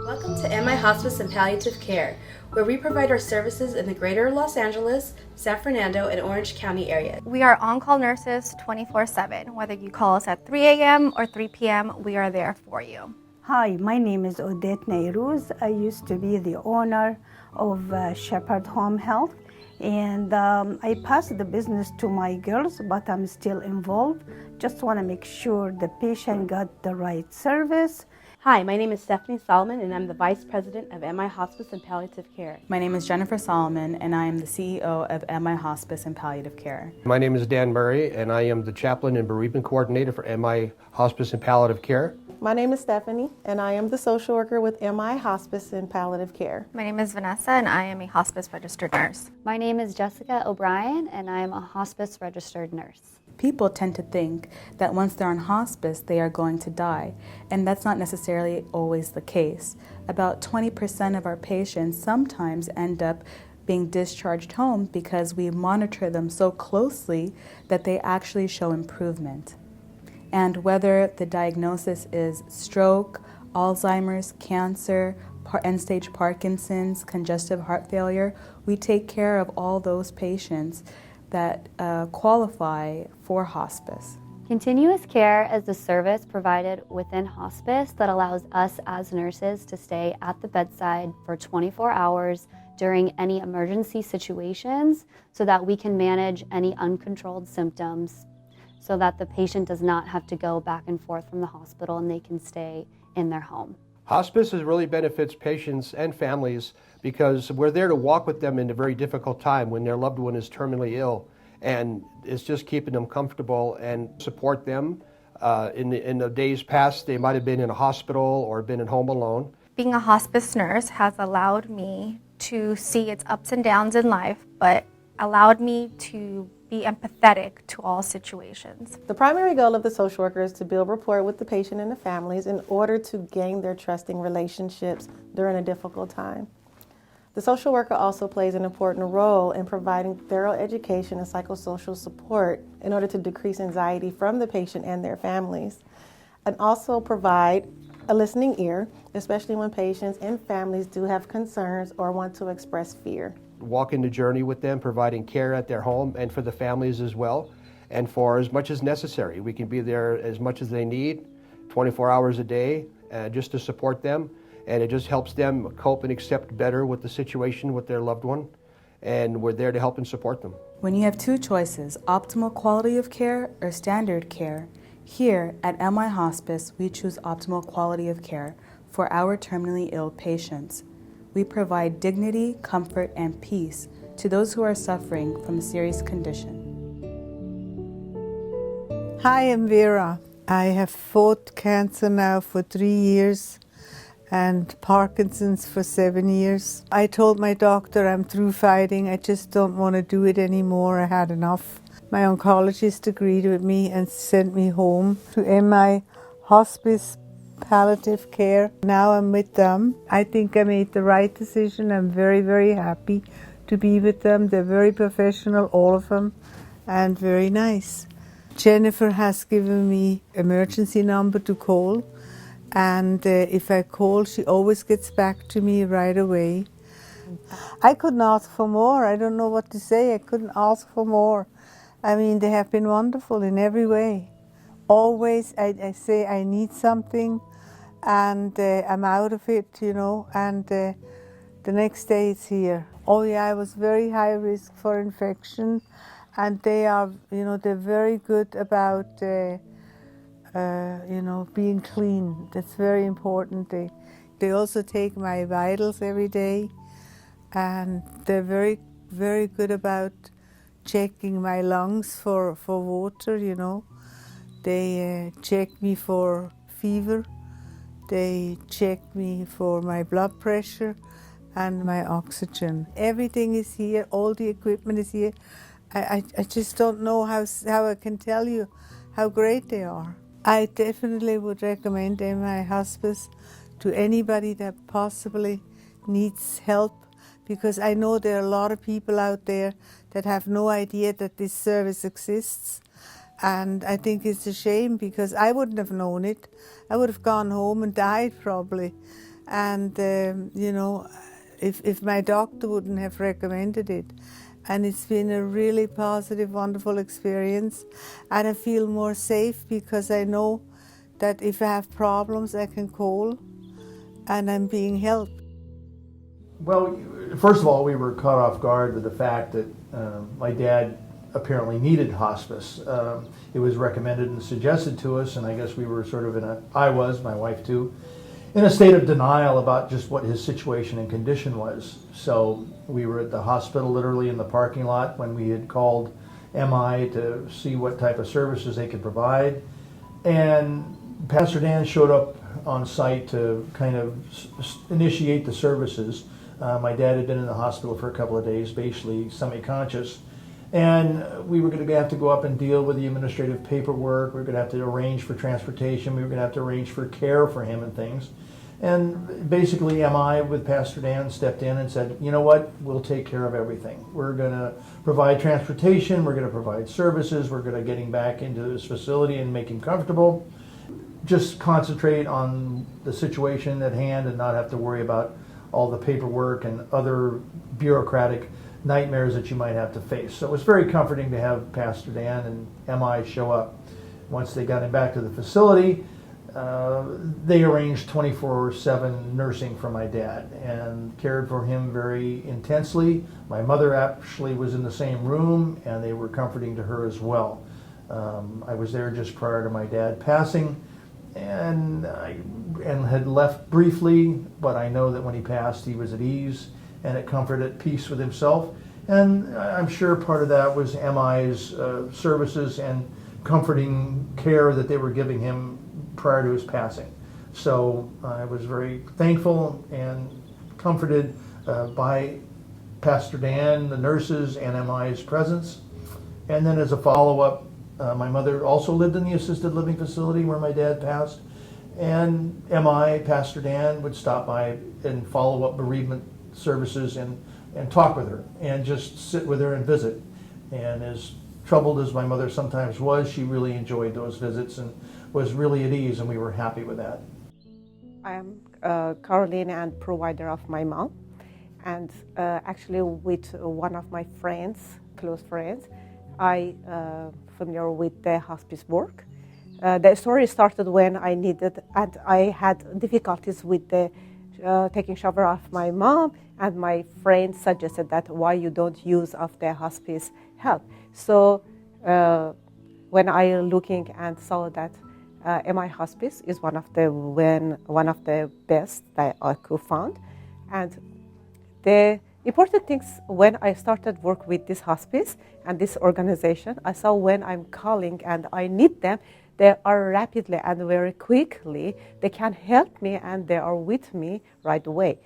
Welcome to MI Hospice and Palliative Care, where we provide our services in the greater Los Angeles, San Fernando, and Orange County area. We are on-call nurses 24/7. Whether you call us at 3 a.m. or 3 p.m., we are there for you. Hi, my name is Odette Nairouz. I used to be the owner of Shepherd Home Health, and I passed the business to my girls, but I'm still involved. Just want to make sure the patient got the right service. Hi, my name is Stephanie Solomon, and I'm the Vice President of MI Hospice and Palliative Care. My name is Jennifer Solomon, and I am the CEO of MI Hospice and Palliative Care. My name is Dan Murray, and I am the Chaplain and Bereavement Coordinator for MI Hospice and Palliative Care. My name is Stephanie, and I am the social worker with MI Hospice and Palliative Care. My name is Vanessa, and I am a hospice registered nurse. My name is Jessica O'Brien, and I am a hospice registered nurse. People tend to think that once they're on hospice, they are going to die, and that's not necessarily always the case. About 20% of our patients sometimes end up being discharged home because we monitor them so closely that they actually show improvement. And whether the diagnosis is stroke, Alzheimer's, cancer, end-stage Parkinson's, congestive heart failure, we take care of all those patients that qualify for hospice. Continuous care is the service provided within hospice that allows us as nurses to stay at the bedside for 24 hours during any emergency situations so that we can manage any uncontrolled symptoms so that the patient does not have to go back and forth from the hospital and they can stay in their home. Hospice really benefits patients and families because we're there to walk with them in a very difficult time when their loved one is terminally ill, and it's just keeping them comfortable and support them. In the days past, they might have been in a hospital or been at home alone. Being a hospice nurse has allowed me to see its ups and downs in life, but allowed me to be empathetic to all situations. The primary goal of the social worker is to build rapport with the patient and the families in order to gain their trusting relationships during a difficult time. The social worker also plays an important role in providing thorough education and psychosocial support in order to decrease anxiety from the patient and their families, and also provide a listening ear, especially when patients and families do have concerns or want to express fear. Walking the journey with them, providing care at their home and for the families as well, and for as much as necessary. We can be there as much as they need, 24 hours a day, just to support them, and it just helps them cope and accept better with the situation with their loved one, and we're there to help and support them. When you have two choices, optimal quality of care or standard care, here at MI Hospice, we choose optimal quality of care for our terminally ill patients. We provide dignity, comfort, and peace to those who are suffering from a serious condition. Hi, I'm Vera. I have fought cancer now for 3 years and Parkinson's for 7 years. I told my doctor I'm through fighting. I just don't want to do it anymore. I had enough. My oncologist agreed with me and sent me home to MI Hospice Palliative Care. Now I'm with them. I think I made the right decision. I'm very, very happy to be with them. They're very professional, all of them, and very nice. Jennifer has given me emergency number to call, and if I call, she always gets back to me right away. I couldn't ask for more. I don't know what to say. I couldn't ask for more. I mean, they have been wonderful in every way. Always I say I need something, and I'm out of it, and the next day it's here. Oh yeah, I was very high risk for infection, and they are, they're very good about, being clean. That's very important. They also take my vitals every day, and they're very, very good about checking my lungs for water, They check me for fever. They check me for my blood pressure and my oxygen. Everything is here. All the equipment is here. I just don't know how I can tell you how great they are. I definitely would recommend MI Hospice to anybody that possibly needs help, because I know there are a lot of people out there that have no idea that this service exists. And I think it's a shame, because I wouldn't have known it. I would have gone home and died probably. And, if my doctor wouldn't have recommended it. And it's been a really positive, wonderful experience. And I feel more safe because I know that if I have problems, I can call and I'm being helped. Well, first of all, we were caught off guard with the fact that my dad apparently needed hospice. It was recommended and suggested to us, and I guess we were sort of my wife too, in a state of denial about just what his situation and condition was. So we were at the hospital literally in the parking lot when we had called MI to see what type of services they could provide. And Pastor Dan showed up on site to kind of initiate the services. My dad had been in the hospital for a couple of days, basically semi-conscious. And we were going to have to go up and deal with the administrative paperwork. We were going to have to arrange for transportation. We were going to have to arrange for care for him and things. And basically MI with Pastor Dan stepped in and said, you know what, we'll take care of everything. We're going to provide transportation. We're going to provide services. We're going to get him back into his facility and make him comfortable. Just concentrate on the situation at hand and not have to worry about all the paperwork and other bureaucratic nightmares that you might have to face. So it was very comforting to have Pastor Dan and MI show up. Once they got him back to the facility, they arranged 24/7 nursing for my dad and cared for him very intensely. My mother actually was in the same room, and they were comforting to her as well. I was there just prior to my dad passing, and had left briefly, but I know that when he passed, he was at ease and at comfort, at peace with himself. And I'm sure part of that was MI's services and comforting care that they were giving him prior to his passing. So I was very thankful and comforted by Pastor Dan, the nurses, and MI's presence. And then as a follow-up, my mother also lived in the assisted living facility where my dad passed. And MI, Pastor Dan, would stop by and follow up bereavement services and talk with her and just sit with her and visit. And as troubled as my mother sometimes was, she really enjoyed those visits and was really at ease, and we were happy with that. I am Caroline and provider of my mom, and actually with one of my friends, close friends, I familiar with the hospice work. The story started when I needed, and I had difficulties with the taking shower of my mom, and my friend suggested that why you don't use of the hospice help. So when I looking and saw that MI Hospice is one of the best that I could find, and the important things when I started work with this hospice and this organization, I saw when I'm calling and I need them, they are rapidly and very quickly, they can help me and they are with me right away.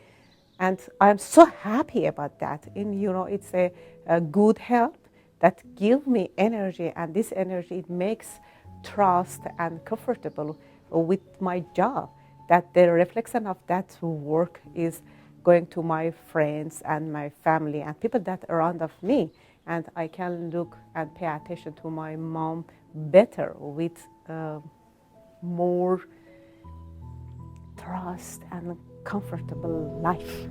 And I'm so happy about that. It's a good help that give me energy, and this energy, it makes trust and comfortable with my job. That the reflection of that work is going to my friends and my family and people that are around of me, and I can look and pay attention to my mom better with more trust and comfortable life.